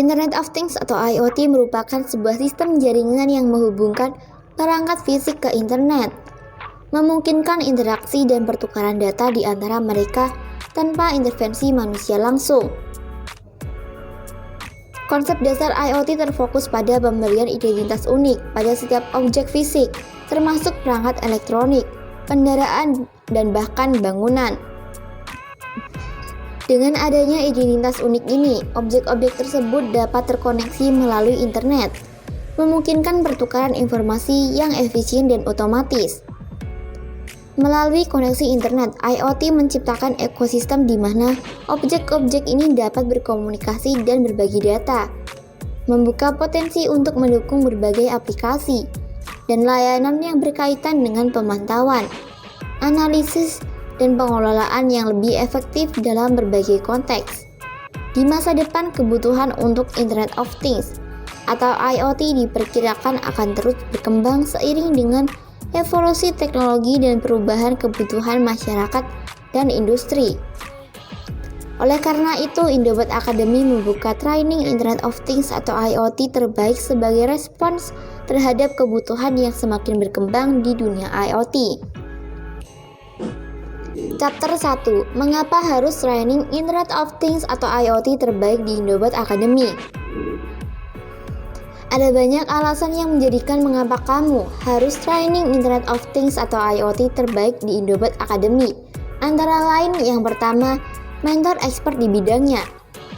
Internet of Things atau IoT merupakan sebuah sistem jaringan yang menghubungkan perangkat fisik ke internet, memungkinkan interaksi dan pertukaran data di antara mereka tanpa intervensi manusia langsung. Konsep dasar IoT terfokus pada pemberian identitas unik pada setiap objek fisik, termasuk perangkat elektronik, kendaraan, dan bahkan bangunan. Dengan adanya identitas unik ini, objek-objek tersebut dapat terkoneksi melalui internet, memungkinkan pertukaran informasi yang efisien dan otomatis. Melalui koneksi internet, IoT menciptakan ekosistem di mana objek-objek ini dapat berkomunikasi dan berbagi data, membuka potensi untuk mendukung berbagai aplikasi dan layanan yang berkaitan dengan pemantauan, analisis, dan pengelolaan yang lebih efektif dalam berbagai konteks. Di masa depan, kebutuhan untuk Internet of Things atau IoT diperkirakan akan terus berkembang seiring dengan evolusi teknologi dan perubahan kebutuhan masyarakat dan industri. Oleh karena itu, Indobot Academy membuka training Internet of Things atau IoT terbaik sebagai respons terhadap kebutuhan yang semakin berkembang di dunia IoT. Chapter 1. Mengapa harus training Internet of Things atau IoT terbaik di Indobot Academy? Ada banyak alasan yang menjadikan mengapa kamu harus training Internet of Things atau IoT terbaik di Indobot Academy. Antara lain, yang pertama, mentor expert di bidangnya.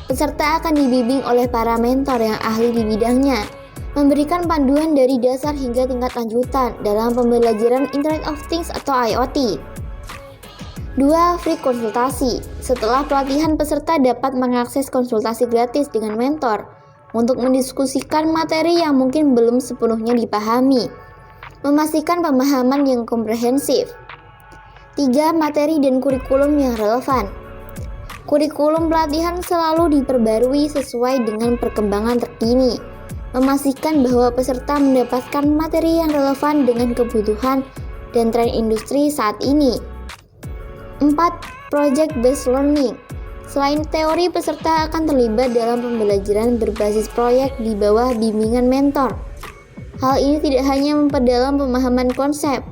Peserta akan dibimbing oleh para mentor yang ahli di bidangnya, memberikan panduan dari dasar hingga tingkat lanjutan dalam pembelajaran Internet of Things atau IoT. 2. Free konsultasi. Setelah pelatihan, peserta dapat mengakses konsultasi gratis dengan mentor untuk mendiskusikan materi yang mungkin belum sepenuhnya dipahami, memastikan pemahaman yang komprehensif. 3. Materi dan kurikulum yang relevan. Kurikulum pelatihan selalu diperbarui sesuai dengan perkembangan terkini, memastikan bahwa peserta mendapatkan materi yang relevan dengan kebutuhan dan tren industri saat ini. 4. Project Based Learning. Selain teori, peserta akan terlibat dalam pembelajaran berbasis proyek di bawah bimbingan mentor. Hal ini tidak hanya memperdalam pemahaman konsep,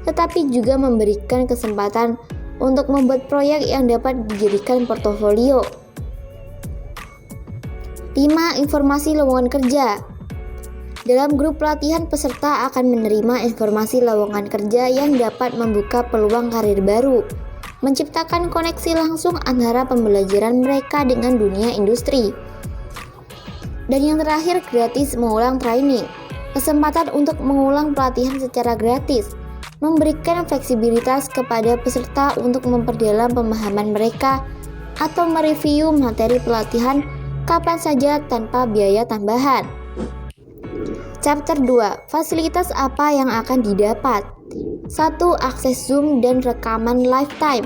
tetapi juga memberikan kesempatan untuk membuat proyek yang dapat dijadikan portofolio. 5. Informasi lowongan kerja. Dalam grup pelatihan, peserta akan menerima informasi lowongan kerja yang dapat membuka peluang karir baru, menciptakan koneksi langsung antara pembelajaran mereka dengan dunia industri. Dan yang terakhir, gratis mengulang training. Kesempatan untuk mengulang pelatihan secara gratis, memberikan fleksibilitas kepada peserta untuk memperdalam pemahaman mereka atau mereview materi pelatihan kapan saja tanpa biaya tambahan. Chapter 2. Fasilitas apa yang akan didapat? 1. Akses Zoom dan rekaman lifetime.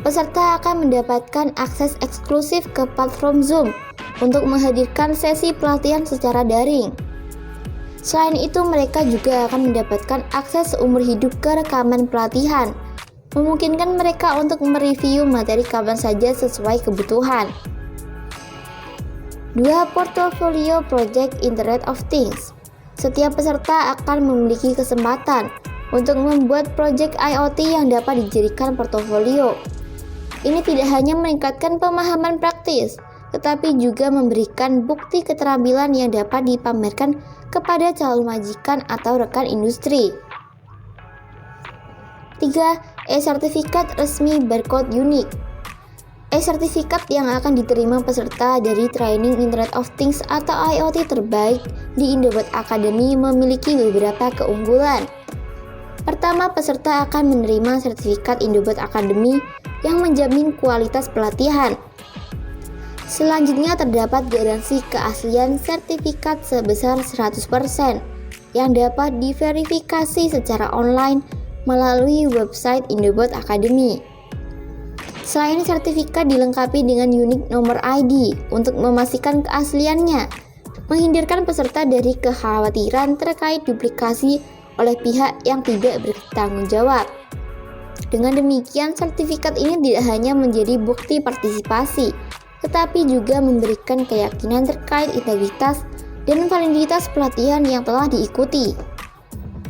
Peserta akan mendapatkan akses eksklusif ke platform Zoom untuk menghadirkan sesi pelatihan secara daring. Selain itu, mereka juga akan mendapatkan akses seumur hidup ke rekaman pelatihan, memungkinkan mereka untuk mereview materi kapan saja sesuai kebutuhan. 2. Portfolio Project Internet of Things. Setiap peserta akan memiliki kesempatan untuk membuat proyek IoT yang dapat dijadikan portofolio. Ini tidak hanya meningkatkan pemahaman praktis, tetapi juga memberikan bukti keterampilan yang dapat dipamerkan kepada calon majikan atau rekan industri. 3. E-sertifikat resmi barcode unik. E-sertifikat yang akan diterima peserta dari training Internet of Things atau IoT terbaik di Indobot Academy memiliki beberapa keunggulan. Pertama, peserta akan menerima sertifikat Indobot Academy yang menjamin kualitas pelatihan. Selanjutnya, terdapat garansi keaslian sertifikat sebesar 100% yang dapat diverifikasi secara online melalui website Indobot Academy. Selain sertifikat dilengkapi dengan unik nomor ID untuk memastikan keasliannya, menghindarkan peserta dari kekhawatiran terkait duplikasi oleh pihak yang tidak bertanggung jawab. Dengan demikian, sertifikat ini tidak hanya menjadi bukti partisipasi, tetapi juga memberikan keyakinan terkait integritas dan validitas pelatihan yang telah diikuti.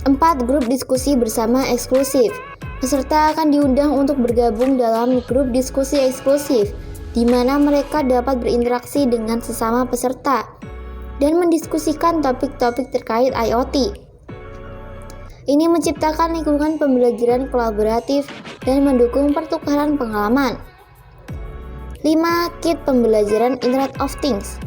4. Grup diskusi bersama eksklusif. Peserta akan diundang untuk bergabung dalam grup diskusi eksklusif, di mana mereka dapat berinteraksi dengan sesama peserta dan mendiskusikan topik-topik terkait IoT. Ini menciptakan lingkungan pembelajaran kolaboratif dan mendukung pertukaran pengalaman. 5. Kit pembelajaran Internet of Things.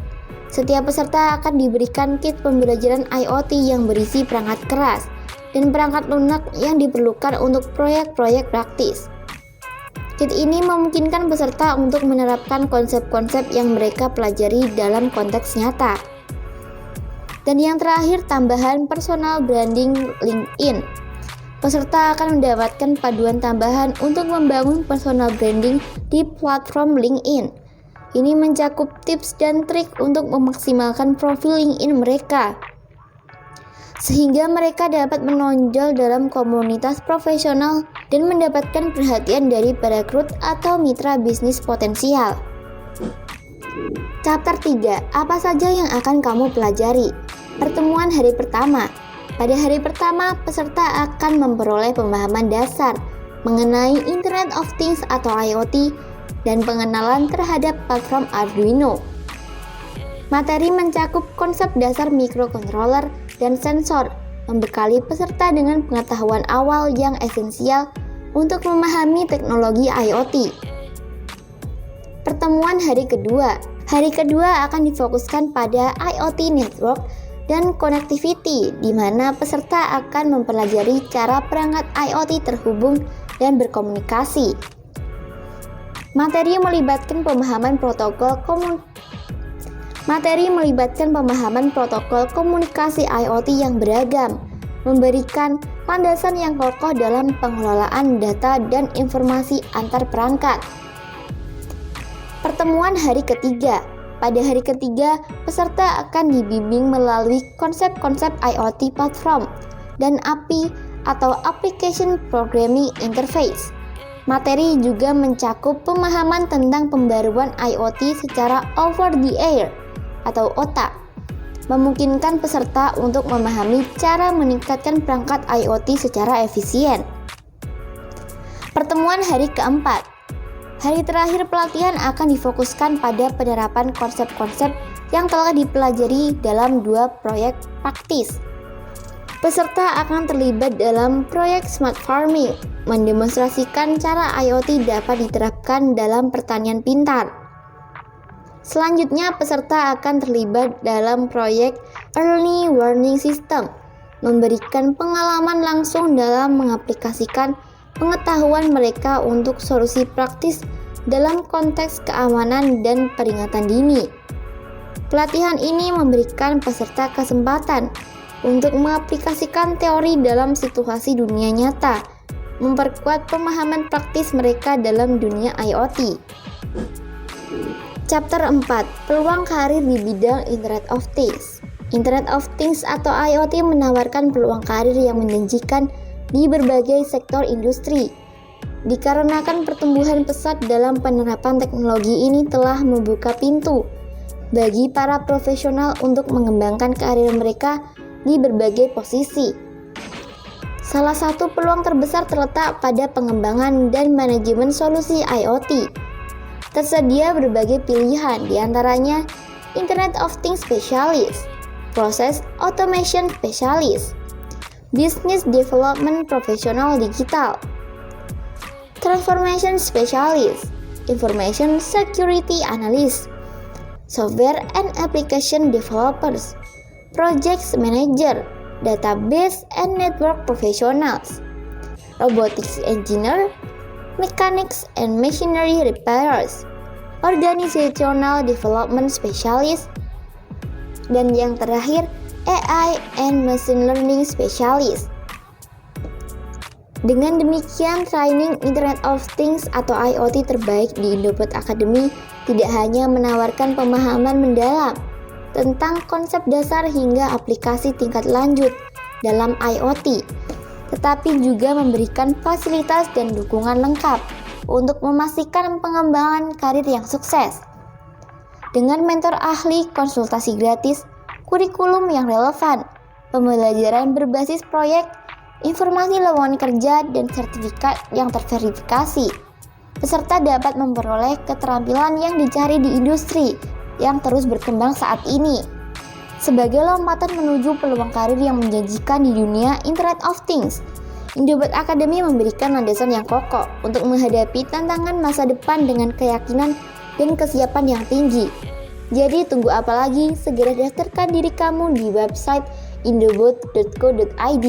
Setiap peserta akan diberikan kit pembelajaran IoT yang berisi perangkat keras dan perangkat lunak yang diperlukan untuk proyek-proyek praktis. Kit ini memungkinkan peserta untuk menerapkan konsep-konsep yang mereka pelajari dalam konteks nyata. Dan yang terakhir, tambahan personal branding LinkedIn. Peserta akan mendapatkan paduan tambahan untuk membangun personal branding di platform LinkedIn. Ini mencakup tips dan trik untuk memaksimalkan profil LinkedIn mereka, sehingga mereka dapat menonjol dalam komunitas profesional dan mendapatkan perhatian dari perekrut atau mitra bisnis potensial. Chapter 3. Apa saja yang akan kamu pelajari? Pertemuan hari pertama. Pada hari pertama, peserta akan memperoleh pemahaman dasar mengenai Internet of Things atau IoT dan pengenalan terhadap platform Arduino. Materi mencakup konsep dasar microcontroller dan sensor, membekali peserta dengan pengetahuan awal yang esensial untuk memahami teknologi IoT. Pertemuan hari kedua. Hari kedua akan difokuskan pada IoT network dan connectivity, di mana peserta akan mempelajari cara perangkat IoT terhubung dan berkomunikasi. Materi melibatkan pemahaman protokol komunikasi IoT yang beragam, memberikan landasan yang kokoh dalam pengelolaan data dan informasi antar perangkat. Pertemuan hari ketiga. Pada hari ketiga, peserta akan dibimbing melalui konsep-konsep IoT platform dan API atau Application Programming Interface. Materi juga mencakup pemahaman tentang pembaruan IoT secara over the air atau OTA, memungkinkan peserta untuk memahami cara meningkatkan perangkat IoT secara efisien. Pertemuan hari keempat. Hari terakhir pelatihan akan difokuskan pada penerapan konsep-konsep yang telah dipelajari dalam 2 proyek praktis. Peserta akan terlibat dalam proyek Smart Farming, mendemonstrasikan cara IoT dapat diterapkan dalam pertanian pintar. Selanjutnya, peserta akan terlibat dalam proyek Early Warning System, memberikan pengalaman langsung dalam mengaplikasikan pengetahuan mereka untuk solusi praktis dalam konteks keamanan dan peringatan dini. Pelatihan ini memberikan peserta kesempatan untuk mengaplikasikan teori dalam situasi dunia nyata, memperkuat pemahaman praktis mereka dalam dunia IoT. Chapter 4. Peluang karir di bidang Internet of Things. Internet of Things atau IoT menawarkan peluang karir yang menjanjikan di berbagai sektor industri. Dikarenakan pertumbuhan pesat dalam penerapan teknologi ini telah membuka pintu bagi para profesional untuk mengembangkan karir mereka di berbagai posisi. Salah satu peluang terbesar terletak pada pengembangan dan manajemen solusi IoT. Tersedia berbagai pilihan, diantaranya Internet of Things Specialist, Process Automation Specialist, Business Development Profesional Digital, Transformation Specialist, Information Security Analyst, Software and Application Developers, Projects Manager, Database and Network Professionals, Robotics Engineer, Mechanics and Machinery Repairers, Organizational Development Specialist, dan yang terakhir AI and Machine Learning Specialist. Dengan demikian, training Internet of Things atau IoT terbaik di Indobot Academy tidak hanya menawarkan pemahaman mendalam tentang konsep dasar hingga aplikasi tingkat lanjut dalam IoT, tetapi juga memberikan fasilitas dan dukungan lengkap untuk memastikan pengembangan karir yang sukses. Dengan mentor ahli, konsultasi gratis, kurikulum yang relevan, pembelajaran berbasis proyek, informasi lowongan kerja, dan sertifikat yang terverifikasi. Peserta dapat memperoleh keterampilan yang dicari di industri yang terus berkembang saat ini. Sebagai lompatan menuju peluang karir yang menjanjikan di dunia Internet of Things, Indobot Academy memberikan landasan yang kokoh untuk menghadapi tantangan masa depan dengan keyakinan dan kesiapan yang tinggi. Jadi tunggu apa lagi? Segera daftarkan diri kamu di website indobot.co.id.